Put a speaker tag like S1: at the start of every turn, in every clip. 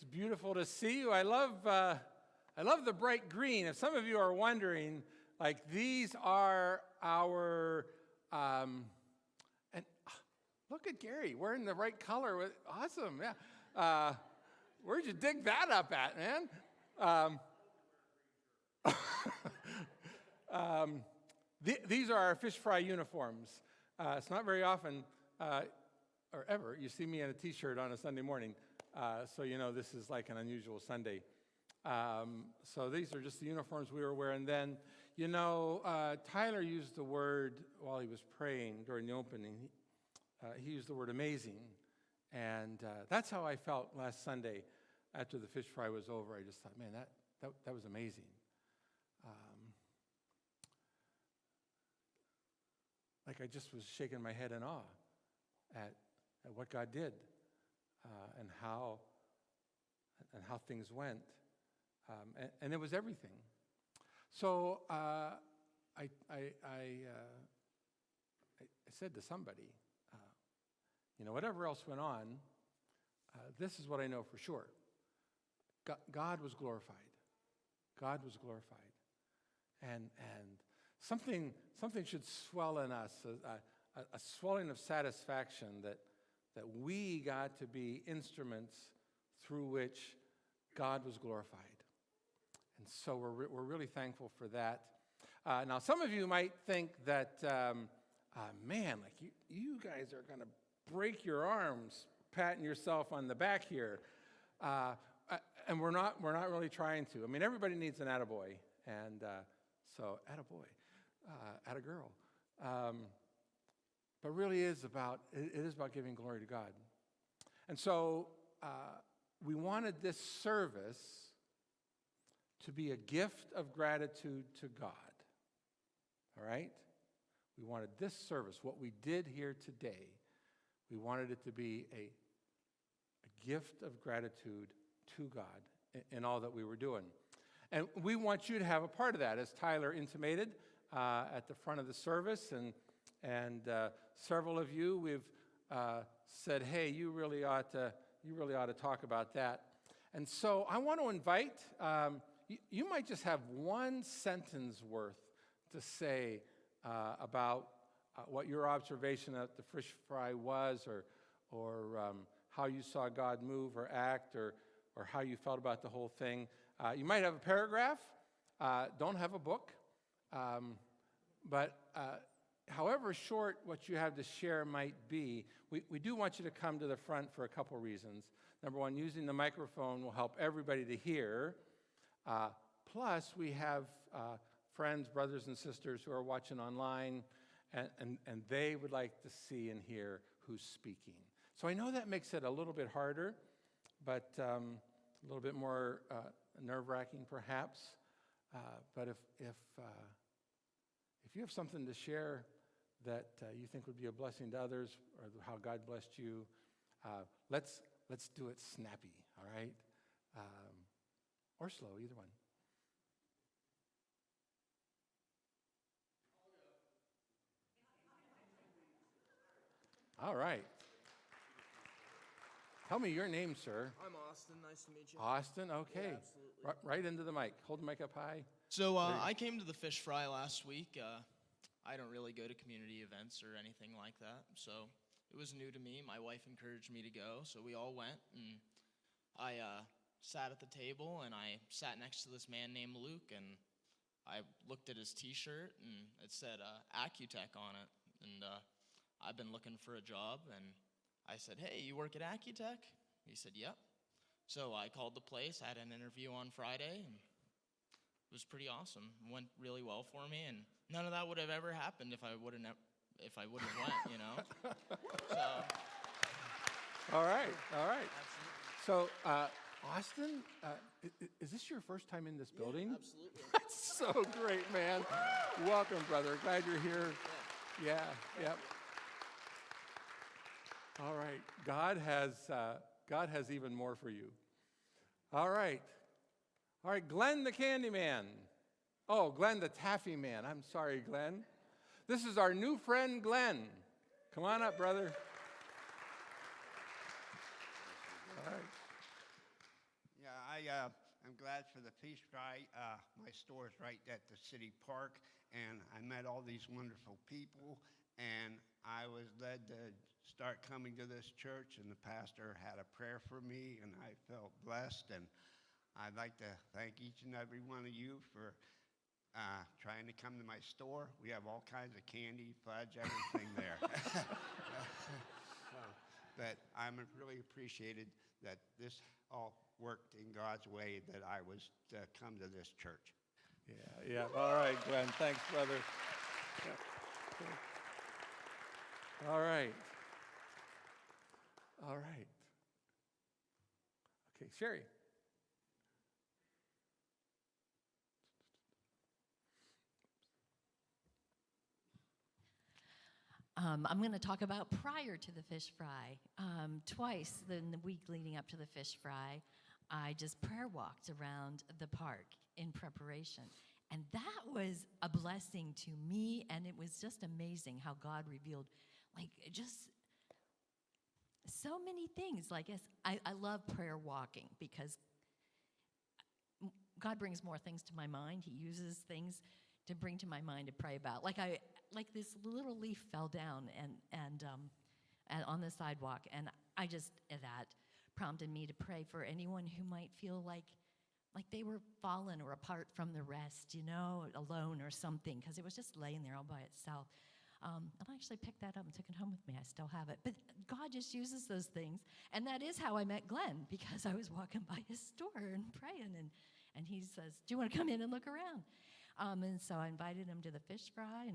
S1: It's beautiful to see you. I love the bright green. If some of you are wondering, like these are our, and look at Gary wearing the right color. Awesome, yeah. Where'd you dig that up at, man? These are our fish fry uniforms. It's not very often, or ever, you see me in a t-shirt on a Sunday morning. So you know this is like an unusual Sunday. So these are just the uniforms we were wearing then. You know, Tyler used the word while he was praying during the opening. He used the word amazing. And that's how I felt last Sunday after the fish fry was over. I just thought, man, that was amazing. Like I just was shaking my head in awe at what God did. And how things went, and it was everything. So I said to somebody, whatever else went on, this is what I know for sure. God was glorified. God was glorified, and something should swell in us, a swelling of satisfaction that we got to be instruments through which God was glorified. And so we're really thankful for that. Now, some of you might think that, man, like you guys are going to break your arms patting yourself on the back here. And we're not really trying to. I mean, everybody needs an attaboy. And so attaboy, attagirl. But really it is about giving glory to God. And so we wanted this service to be a gift of gratitude to God. All right? We wanted this service, what we did here today, we wanted it to be a gift of gratitude to God in all that we were doing. And we want you to have a part of that, as Tyler intimated at the front of the service. And several of you, we've said, hey, you really ought to talk about that. And so I want to invite, you might just have one sentence worth to say about what your observation at the fish fry was, or how you saw God move or act, or how you felt about the whole thing. You might have a paragraph, don't have a book, but however short what you have to share might be, we do want you to come to the front for a couple reasons. Number one, using the microphone will help everybody to hear. Plus, we have friends, brothers, and sisters who are watching online, and they would like to see and hear who's speaking. So I know that makes it a little bit harder, but a little bit more nerve-wracking perhaps. But if you have something to share that you think would be a blessing to others, or how God blessed you, let's do it snappy, all right? Or slow, either one. All right. Tell me your name, sir.
S2: I'm Austin. Nice to meet you.
S1: Austin, okay.
S2: Yeah, absolutely.
S1: Right into the mic. Hold the mic up high.
S2: So I came to the fish fry last week. I don't really go to community events or anything like that, so it was new to me. My wife encouraged me to go, so we all went, and I sat at the table, and I sat next to this man named Luke, and I looked at his T-shirt, and it said Accutech on it, and I've been looking for a job, and I said, hey, you work at Accutech? He said, yep. So I called the place, I had an interview on Friday, and it was pretty awesome. It went really well for me, and none of that would have ever happened if I wouldn't have went, you know? So.
S1: All right.
S2: Absolutely.
S1: So, Austin, is this your first time in this building?
S2: Yeah, absolutely.
S1: That's so great, man. Welcome, brother. Glad you're here. Yeah. Yep. All right. God has even more for you. All right, Glenn the Candy Man. Oh, Glenn the Taffy Man. I'm sorry, Glenn. This is our new friend, Glenn. Come on up, brother. All right.
S3: I'm glad for the fish fry. My store is right at the city park, and I met all these wonderful people, and I was led to start coming to this church, and the pastor had a prayer for me, and I felt blessed, and I'd like to thank each and every one of you for trying to come to my store. We have all kinds of candy, fudge, everything there. But I'm really appreciated that this all worked in God's way, that I was to come to this church.
S1: Yeah. All right, Glenn. Thanks, brother. Yeah. All right. Okay, Sherry.
S4: I'm going to talk about prior to the fish fry. Twice in the week leading up to the fish fry, I just prayer walked around the park in preparation. And that was a blessing to me, and it was just amazing how God revealed, just so many things. I love prayer walking because God brings more things to my mind. He uses things to bring to my mind to pray about. Like this little leaf fell down and on the sidewalk, and that prompted me to pray for anyone who might feel like they were fallen or apart from the rest, alone or something, because it was just laying there all by itself. And I actually picked that up and took it home with me. I still have it. But God just uses those things. And that is how I met Glenn, because I was walking by his store and praying, and he says, "Do you want to come in and look around?" And so I invited him to the fish fry,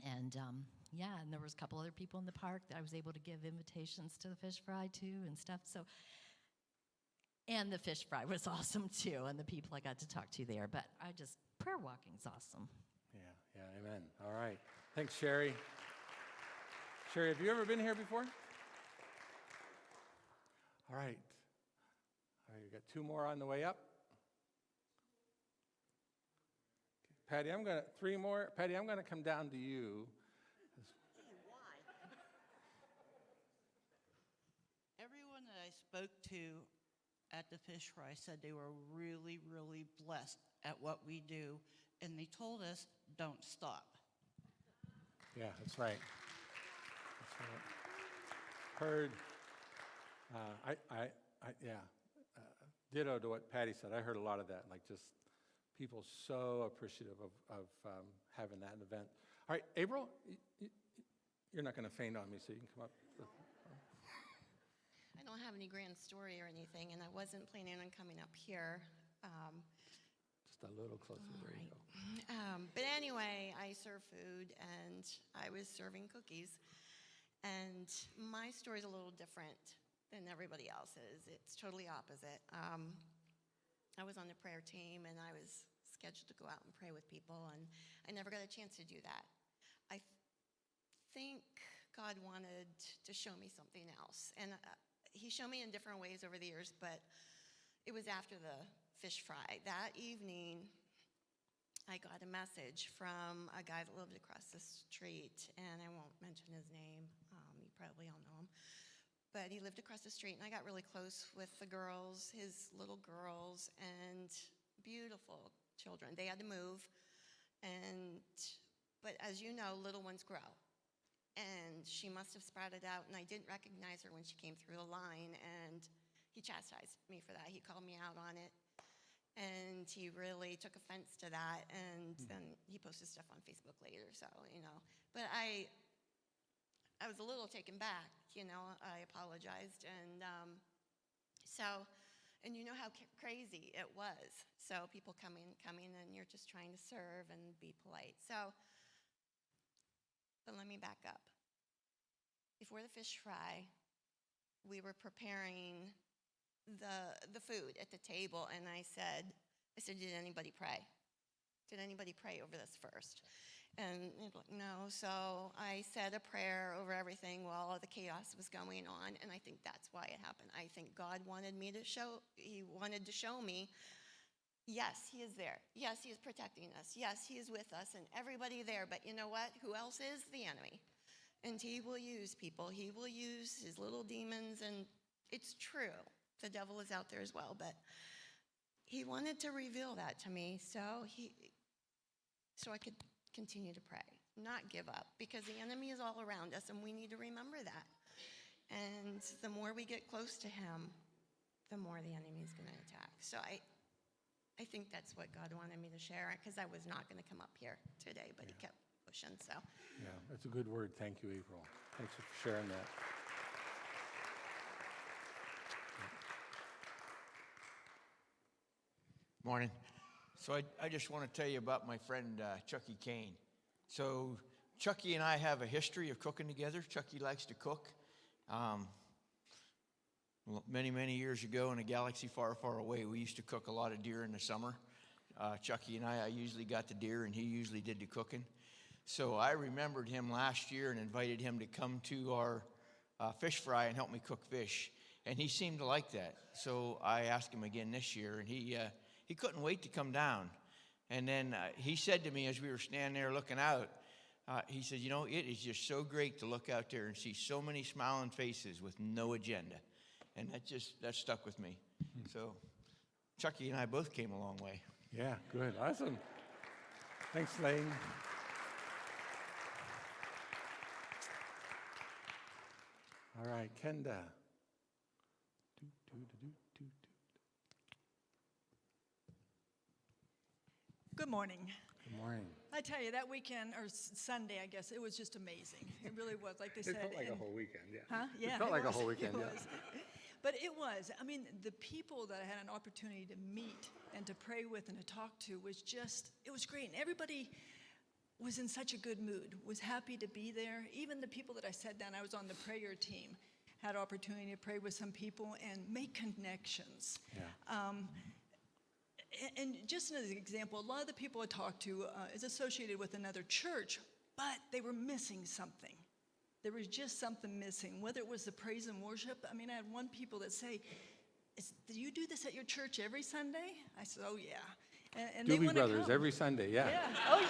S4: and there was a couple other people in the park that I was able to give invitations to the fish fry to and stuff. And the fish fry was awesome too, and the people I got to talk to there. But prayer walking's awesome.
S1: Yeah, amen. All right. Thanks, Sherry. Sherry, have you ever been here before? All right. We got two more on the way up. Patty, three more. Patty, I'm going to come down to you.
S5: Why? Everyone that I spoke to at the fish fry said they were really, really blessed at what we do, and they told us, don't stop.
S1: Yeah, that's right. Heard. Ditto to what Patty said. I heard a lot of that, just people so appreciative of having that event. All right, April, you're not going to faint on me, so you can come up.
S6: I don't have any grand story or anything, and I wasn't planning on coming up here.
S1: Just a little closer. There you go.
S6: But anyway, I serve food, and I was serving cookies. And my story is a little different than everybody else's. It's totally opposite. I was on the prayer team, and I was scheduled to go out and pray with people, and I never got a chance to do that. I think God wanted to show me something else, and he showed me in different ways over the years, but it was after the fish fry. That evening, I got a message from a guy that lived across the street, and I won't mention his name. You probably all know him. But he lived across the street, and I got really close with the girls, his little girls, and beautiful children. They had to move, but as you know, little ones grow. And she must have sprouted out, and I didn't recognize her when she came through the line, and he chastised me for that. He called me out on it, and he really took offense to that, and then he posted stuff on Facebook later, so. But I was a little taken back, I apologized, and and you know how crazy it was. So people coming, and you're just trying to serve and be polite. But let me back up. Before the fish fry, we were preparing the food at the table, and I said, did anybody pray? Did anybody pray over this first? And no, so I said a prayer over everything while all the chaos was going on, and I think that's why it happened. I think God wanted to show me, yes, he is there. Yes, he is protecting us. Yes, he is with us and everybody there, but you know what? Who else is? The enemy. And he will use people. He will use his little demons, and it's true. The devil is out there as well, but he wanted to reveal that to me so I could continue to pray, not give up, because the enemy is all around us, and we need to remember that. And the more we get close to him, the more the enemy is going to attack. So I think that's what God wanted me to share, because I was not going to come up here today, but he kept pushing. So
S1: Yeah, that's a good word. Thank you, April. Thanks for sharing that.
S7: Morning. So I just want to tell you about my friend Chucky Kane. So Chucky and I have a history of cooking together. Chucky likes to cook. Many, many years ago in a galaxy far, far away, we used to cook a lot of deer in the summer. Chucky and I usually got the deer, and he usually did the cooking. So I remembered him last year and invited him to come to our fish fry and help me cook fish. And he seemed to like that. So I asked him again this year, and he couldn't wait to come down. And then he said to me as we were standing there looking out, he said, you know, it is just so great to look out there and see so many smiling faces with no agenda. And that stuck with me. So Chucky and I both came a long way.
S1: Yeah, good. Awesome. Thanks, Lane. All right, Kenda.
S8: Good morning.
S1: Good morning.
S8: I tell you, that weekend, or Sunday, I guess, it was just amazing. It really was, like they said.
S1: It felt like a
S8: and-
S1: whole weekend, yeah.
S8: Huh? Yeah.
S1: It felt like a
S8: was.
S1: whole weekend,
S8: It
S1: yeah.
S8: was. But it was. I mean, the people that I had an opportunity to meet and to pray with and to talk to was just, it was great. And everybody was in such a good mood, was happy to be there. Even the people that I sat down, I was on the prayer team, had opportunity to pray with some people and make connections.
S1: Yeah.
S8: And just as an example, a lot of the people I talked to is associated with another church, but they were missing something. There was just something missing, whether it was the praise and worship. I mean, I had one people that say, do you do this at your church every Sunday? I said, oh, yeah. And they
S1: Doobie
S8: wanna
S1: Brothers
S8: come.
S1: every Sunday, yeah.
S8: Yeah, oh,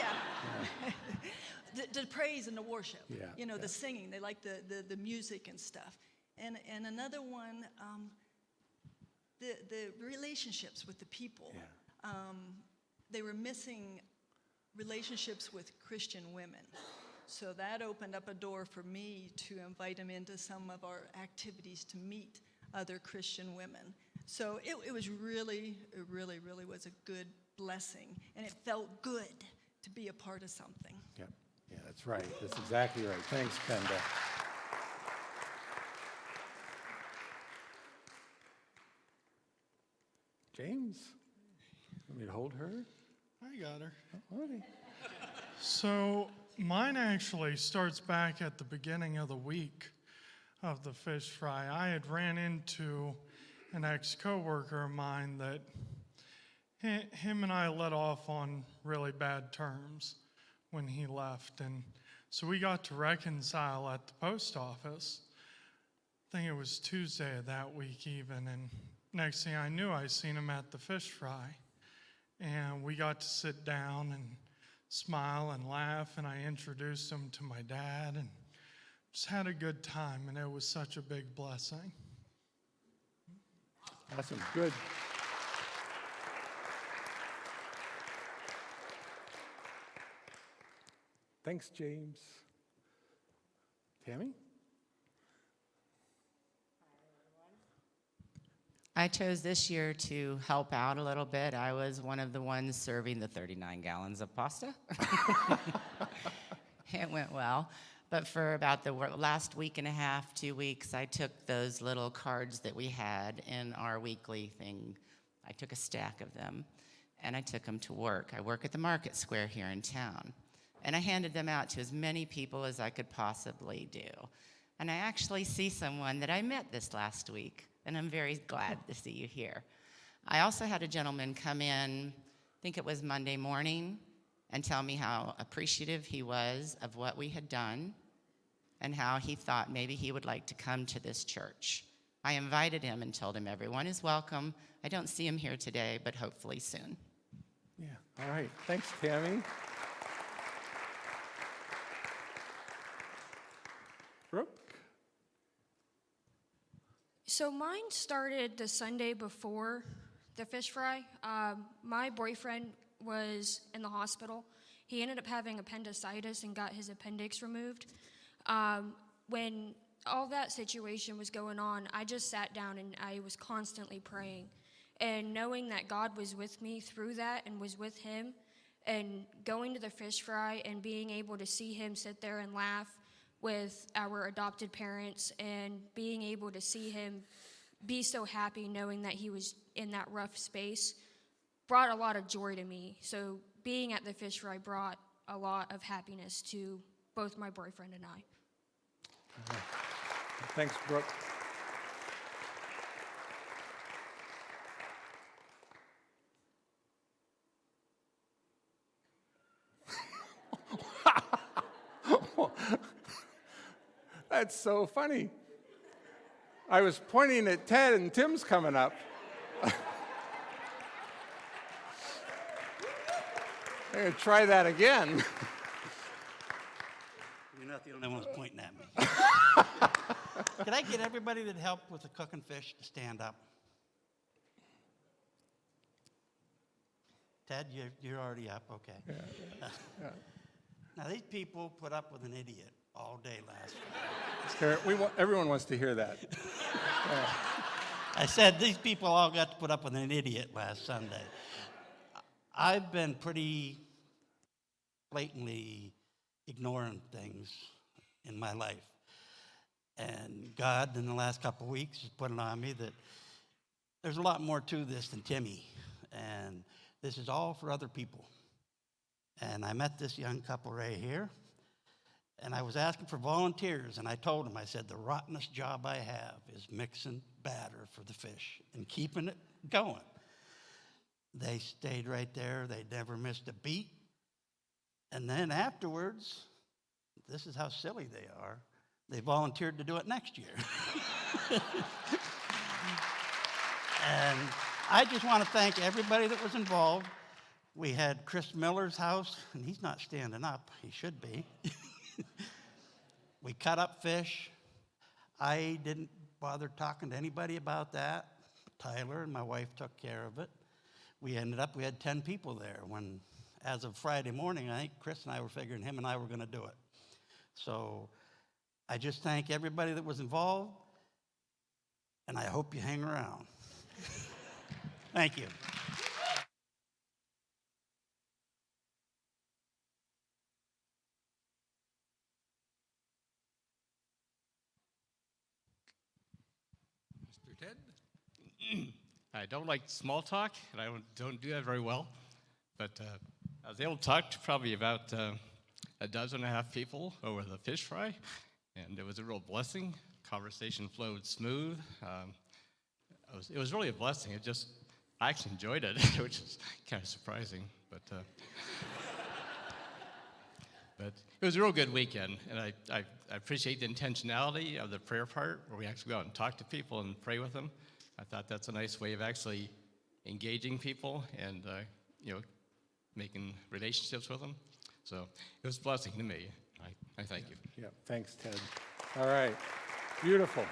S8: yeah. The praise and the worship,
S1: Yeah,
S8: you know,
S1: yeah.
S8: the singing. They like the music and stuff. And another one, the relationships with the people.
S1: Yeah.
S8: They were missing relationships with Christian women. So that opened up a door for me to invite them into some of our activities to meet other Christian women. So it was really was a good blessing. And it felt good to be a part of something.
S1: Yep. Yeah, that's right. That's exactly right. Thanks, Kenda. James, want me to hold her?
S9: I got her.
S1: Okay.
S9: So mine actually starts back at the beginning of the week of the fish fry. I had ran into an ex-coworker of mine that him and I let off on really bad terms when he left. And so we got to reconcile at the post office. I think it was Tuesday of that week even. And next thing I knew, I seen him at the fish fry. And we got to sit down and smile and laugh, and I introduced him to my dad and just had a good time, and it was such a big blessing.
S1: Awesome. Good. Thanks, James. Tammy?
S10: I chose this year to help out a little bit. I was one of the ones serving the 39 gallons of pasta. It went well. But for about the last week and a half, 2 weeks, I took those little cards that we had in our weekly thing. I took a stack of them, and I took them to work. I work at the market square here in town. And I handed them out to as many people as I could possibly do. And I actually see someone that I met this last week, and I'm very glad to see you here. I also had a gentleman come in, I think it was Monday morning, and tell me how appreciative he was of what we had done and how he thought maybe he would like to come to this church. I invited him and told him everyone is welcome. I don't see him here today, but hopefully soon.
S1: Yeah. All right. Thanks, Tammy. Brooke?
S11: So mine started the Sunday before the fish fry. My boyfriend was in the hospital. He ended up having appendicitis and got his appendix removed. When all that situation was going on, I just sat down and I was constantly praying. And knowing that God was with me through that and was with him, and going to the fish fry and being able to see him sit there and laugh with our adopted parents, and being able to see him be so happy knowing that he was in that rough space brought a lot of joy to me. So being at the fish fry brought a lot of happiness to both my boyfriend and I.
S1: Thanks, Brooke. That's so funny. I was pointing at Ted, and Tim's coming up. I'm going to try that again.
S12: You're not the only ones pointing at me. Could I get everybody that helped with the cooking fish to stand up? Ted, you're already up, okay.
S1: Yeah.
S12: Now, these people put up with an idiot all day last Friday.
S1: Everyone wants to hear that.
S12: I said these people all got to put up with an idiot last Sunday. I've been pretty blatantly ignoring things in my life. And God, in the last couple of weeks, has put it on me that there's a lot more to this than Timmy. And this is all for other people. And I met this young couple right here, and I was asking for volunteers, and I told them, I said, the rottenest job I have is mixing batter for the fish and keeping it going. They stayed right there. They never missed a beat. And then afterwards, this is how silly they are, they volunteered to do it next year. And I just want to thank everybody that was involved. We had Chris Miller's house, and he's not standing up. He should be. We cut up fish. I didn't bother talking to anybody about that. Tyler and my wife took care of it. We had 10 people there when, as of Friday morning, I think Chris and I were figuring him and I were going to do it. So I just thank everybody that was involved, and I hope you hang around. Thank you.
S13: Mr. Ted? I don't like small talk, and I don't do that very well. But I was able to talk to probably about a dozen and a half people over the fish fry, and it was a real blessing. Conversation flowed smooth. It was really a blessing. I actually enjoyed it, which is kind of surprising. But it was a real good weekend, and I appreciate the intentionality of the prayer part, where we actually go out and talk to people and pray with them. I thought that's a nice way of actually engaging people and making relationships with them. So it was a blessing to me. I thank you.
S1: Yeah, thanks, Ted. All right, beautiful.